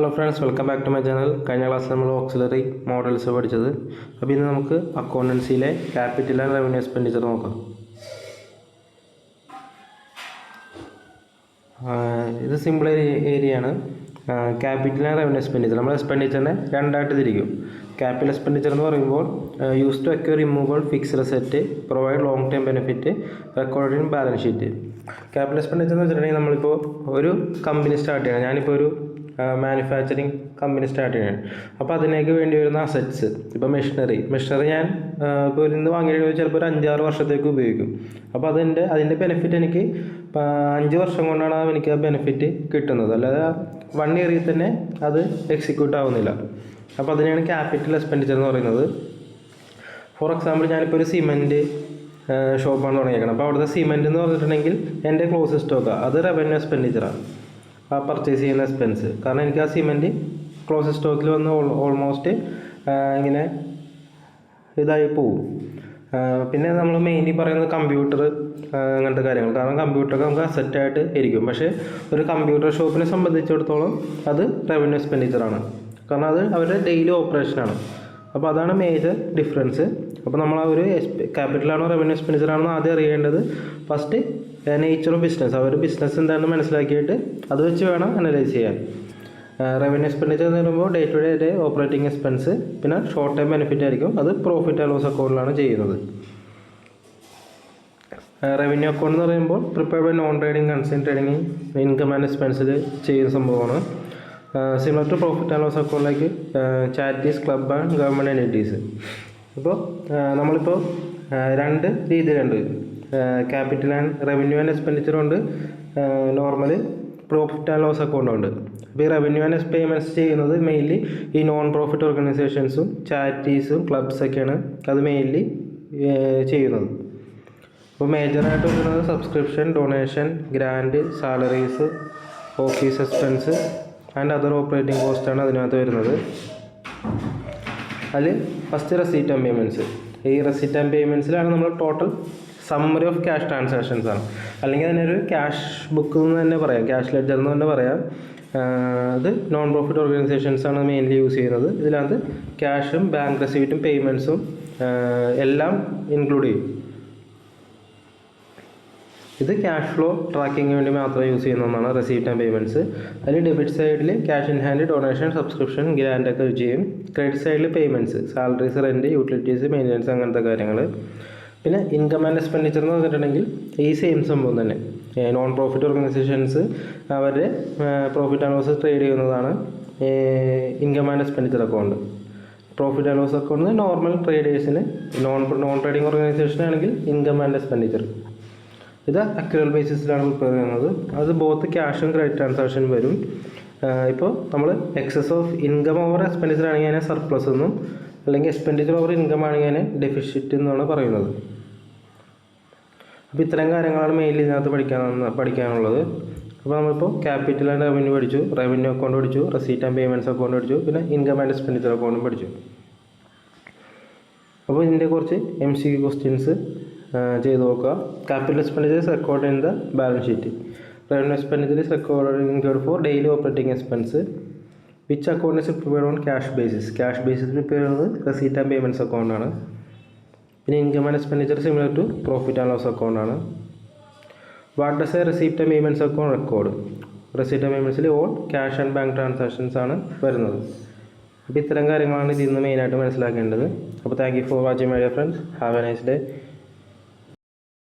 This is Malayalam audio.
Hello friends, welcome back to my channel. കഴിഞ്ഞ ക്ലാസ്സിൽ നമ്മൾ ഓക്സിലറി മോഡൽസ് പഠിച്ചത്. അപ്പോൾ ഇന്ന് നമുക്ക് അക്കൗണ്ടൻസിയിലെ ക്യാപിറ്റൽ ആൻഡ് റവന്യൂ എക്സ്പെൻഡിച്ചർ നോക്കാം. ഇത് സിമ്പിൾ ഏരിയയാണ്. ക്യാപിറ്റൽ ആൻഡ് റവന്യൂ എക്സ്പെൻഡിച്ചർ നമ്മൾ എക്സ്പെൻഡിച്ചറിനെ രണ്ടായിട്ട് തിരിക്കും. ക്യാപിറ്റൽ എക്സ്പെൻഡിച്ചർ എന്ന് പറയുമ്പോൾ use to acquire removable fixed asset, provide long time benefit, record in balance sheet. Capital expenditure എന്ന് വെച്ചിട്ടുണ്ടെങ്കിൽ നമ്മളിപ്പോൾ ഒരു കമ്പനി സ്റ്റാർട്ട് ചെയ്യണം. ഞാനിപ്പോൾ ഒരു മാനുഫാക്ചറിങ് കമ്പനി സ്റ്റാർട്ട് ചെയ്യണം. അപ്പോൾ അതിലേക്ക് വേണ്ടി വരുന്ന അസറ്റ്സ്, ഇപ്പോൾ മെഷീനറി ഞാൻ ഇപ്പോൾ ഇന്ന് വാങ്ങിയിട്ട് ചിലപ്പോൾ ഒരു 5-6 വർഷത്തേക്ക് ഉപയോഗിക്കും. അപ്പോൾ അതിൻ്റെ ബെനിഫിറ്റ് എനിക്ക് 5 വർഷം കൊണ്ടാണ് എനിക്ക് ആ ബെനിഫിറ്റ് കിട്ടുന്നത്, അല്ലാതെ 1 ഇയറിൽ തന്നെ അത് എക്സിക്യൂട്ട് ആവുന്നില്ല. അപ്പോൾ അതിനെയാണ് ക്യാപിറ്റൽ എക്സ്പെൻഡിച്ചർ എന്ന് പറയുന്നത്. ഫോർ എക്സാമ്പിൾ, ഞാനിപ്പോൾ ഒരു സിമെൻറ്റ് ഷോപ്പാണ് തുടങ്ങിയേക്കണം. അപ്പോൾ അവിടുത്തെ സിമെൻറ്റ് എന്ന് പറഞ്ഞിട്ടുണ്ടെങ്കിൽ എൻ്റെ ക്ലോസ് സ്റ്റോക്കാണ്, അത് റവന്യൂ എക്സ്പെൻഡിച്ചറാണ്, ആ പർച്ചേസ് ചെയ്യുന്ന എക്സ്പെൻസ്. കാരണം എനിക്ക് ആ സിമെൻറ്റ് ക്ലോസ് സ്റ്റോക്കിൽ വന്ന് ഓൾമോസ്റ്റ് ഇങ്ങനെ ഇതായി പോവും. പിന്നെ നമ്മൾ മെയിൻലി പറയുന്നത് കമ്പ്യൂട്ടർ, അങ്ങനത്തെ കാര്യങ്ങൾ. കാരണം കമ്പ്യൂട്ടറൊക്കെ നമുക്ക് അസറ്റായിട്ട് ഇരിക്കും. പക്ഷേ ഒരു കമ്പ്യൂട്ടർ ഷോപ്പിനെ സംബന്ധിച്ചിടത്തോളം അത് റവന്യൂ എക്സ്പെൻഡിച്ചറാണ്. കാരണം അത് അവരുടെ ഡെയിലി ഓപ്പറേഷനാണ്. അപ്പോൾ അതാണ് മേജർ ഡിഫറൻസ്. അപ്പോൾ നമ്മൾ ആ ഒരു ക്യാപിറ്റലാണോ റവന്യൂ എക്സ്പെൻഡിച്ചറാണെന്ന് ആദ്യം അറിയേണ്ടത്. First nature of business, our business എന്താണെന്ന് മനസ്സിലാക്കിയിട്ട് അത് വെച്ച് വേണം അനലൈസ് ചെയ്യാൻ. റവന്യൂ എക്സ്പെൻഡിച്ചർ എന്ന് പറയുമ്പോൾ day to day operating expense, പിന്നെ ഷോർട്ട് ടൈം ബെനിഫിറ്റ് ആയിരിക്കും. അത് പ്രോഫിറ്റ് ആൻഡ് ലോസ് അക്കൗണ്ടിലാണ് ചെയ്യുന്നത്. റവന്യൂ അക്കൗണ്ട് എന്ന് പറയുമ്പോൾ prepared by non trading concern trading income and എക്സ്പെൻസിൽ ചെയ്യുന്ന സംഭവമാണ്. Similar to profit and loss അക്കൗണ്ടിലേക്ക് charities, club and government entities. ഇപ്പോൾ നമ്മളിപ്പോൾ 2 രീതിയിലുണ്ട്. Capital and revenue and expenditure ഉണ്ട്, നോർമൽ പ്രോഫിറ്റ് ആൻഡ് ലോസ് അക്കൗണ്ടും ഉണ്ട്. അപ്പോൾ ഈ റവന്യൂ ആൻഡ് പേയ്മെൻറ്റ്സ് ചെയ്യുന്നത് മെയിൻലി ഈ നോൺ പ്രോഫിറ്റ് ഓർഗനൈസേഷൻസും ചാരിറ്റീസും ക്ലബ്സൊക്കെയാണ് അത് മെയിൻലി ചെയ്യുന്നത്. അപ്പോൾ മേജറായിട്ട് വരുന്നത് subscription, donation, grant, salaries, office expense and other operating കോസ്റ്റാണ് അതിനകത്ത് വരുന്നത്. അതിൽ ഫസ്റ്റ് റെസീറ്റ് ആൻഡ് പേയ്മെൻറ്റ്സ്. ഈ റെസീറ്റ് ആൻഡ് പേയ്മെൻറ്റ്സിലാണ് നമ്മൾ total summary of cash transactions ആണ്. അല്ലെങ്കിൽ അതിനൊരു ക്യാഷ് ബുക്ക് എന്ന് തന്നെ പറയാം, ക്യാഷ് ലെഡ്ജർ എന്ന് തന്നെ പറയാം. ഇത് നോൺ പ്രോഫിറ്റ് ഓർഗനൈസേഷൻസ് ആണ് മെയിൻലി യൂസ് ചെയ്യുന്നത്. ഇതിനകത്ത് ക്യാഷും ബാങ്ക് റെസീപ്റ്റും പേയ്മെൻറ്റ്സും എല്ലാം ഇൻക്ലൂഡ് ചെയ്യും. ഇത് ക്യാഷ് ഫ്ലോ ട്രാക്കിങ്ങിന് വേണ്ടി മാത്രം യൂസ് ചെയ്യുന്ന ഒന്നാണ് റെസീപ്റ്റ് ആൻഡ് പേയ്മെൻറ്റ്സ്. അതിൽ ഡെബിറ്റ് സൈഡിൽ cash in hand, donation, subscription, grand ഒക്കെ ചെയ്യും. ക്രെഡിറ്റ് സൈഡിൽ payments, salaries, rent, utilities, maintenance, അങ്ങനത്തെ കാര്യങ്ങൾ. പിന്നെ ഇൻകം ആൻഡ് എക്സ്പെൻഡിച്ചർ എന്ന് പറഞ്ഞിട്ടുണ്ടെങ്കിൽ ഈ സെയിം സംഭവം തന്നെ. നോൺ പ്രോഫിറ്റ് ഓർഗനൈസേഷൻസ് അവരുടെ പ്രോഫിറ്റ് ആൻഡ് ലോസ് ട്രേഡ് ചെയ്യുന്നതാണ് income and expenditure account. Profit and loss account normal ട്രേഡേഴ്സിന്, നോൺ ട്രേഡിംഗ് ഓർഗനൈസേഷൻ ആണെങ്കിൽ ഇൻകം ആൻഡ് എക്സ്പെൻഡിച്ചർ. ഇത് അക്യുറൽ ബേസിസിലാണ് പ്രിപ്പയർ ചെയ്യുന്നത്. അത് ബോത്ത് ക്യാഷും ക്രെഡിറ്റ് ട്രാൻസാക്ഷനും വരും. ഇപ്പോൾ നമ്മൾ excess of income over expenditure ആണെങ്കിൽ അതിനെ സർപ്ലസ് എന്നും, അല്ലെങ്കിൽ എക്സ്പെൻഡിച്ചർ ഓവർ ഇൻകം ആണെങ്കിൽ അതിനെ ഡെഫിസിറ്റ് എന്നാണ് പറയുന്നത്. അപ്പോൾ ഇത്തരം കാര്യങ്ങളാണ് മെയിൻലി ഇതിനകത്ത് പഠിക്കാനുള്ളത്. അപ്പോൾ നമ്മളിപ്പോൾ ക്യാപിറ്റൽ ആൻഡ് റവന്യൂ പഠിച്ചു, റവന്യൂ അക്കൗണ്ട് പഠിച്ചു, റെസീറ്റ് ആൻഡ് പേയ്മെൻറ്റ്സ് അക്കൗണ്ട് പഠിച്ചു, പിന്നെ ഇൻകം ആൻഡ് എക്സ്പെൻഡിച്ചർ അക്കൗണ്ടും പഠിച്ചു. അപ്പോൾ ഇതിൻ്റെ കുറച്ച് MCQ ക്വസ്റ്റ്യൻസ് ചെയ്ത് നോക്കുക. Capital expenditure is record in the balance sheet. Revenue expenditure is record for daily operating expense. Which account is prepared on cash basis. Cash basis prepare ചെയ്യുന്നത് റെസീറ്റ് ആൻഡ് പേയ്മെൻറ്റ്സ് അക്കൗണ്ടാണ്. പിന്നെ income and expenditure similar to profit and loss അക്കൗണ്ടാണ്. What does a receipt and payments account record. Receipt and പേയ്മെൻറ്റ്സിൽ all cash and bank transactions ആണ് വരുന്നത്. അപ്പോൾ ഇത്തരം കാര്യങ്ങളാണ് ഇതിൽ നിന്ന് മെയിനായിട്ട് മനസ്സിലാക്കേണ്ടത്. അപ്പോൾ thank you for watching my dear friends. Have A nice day.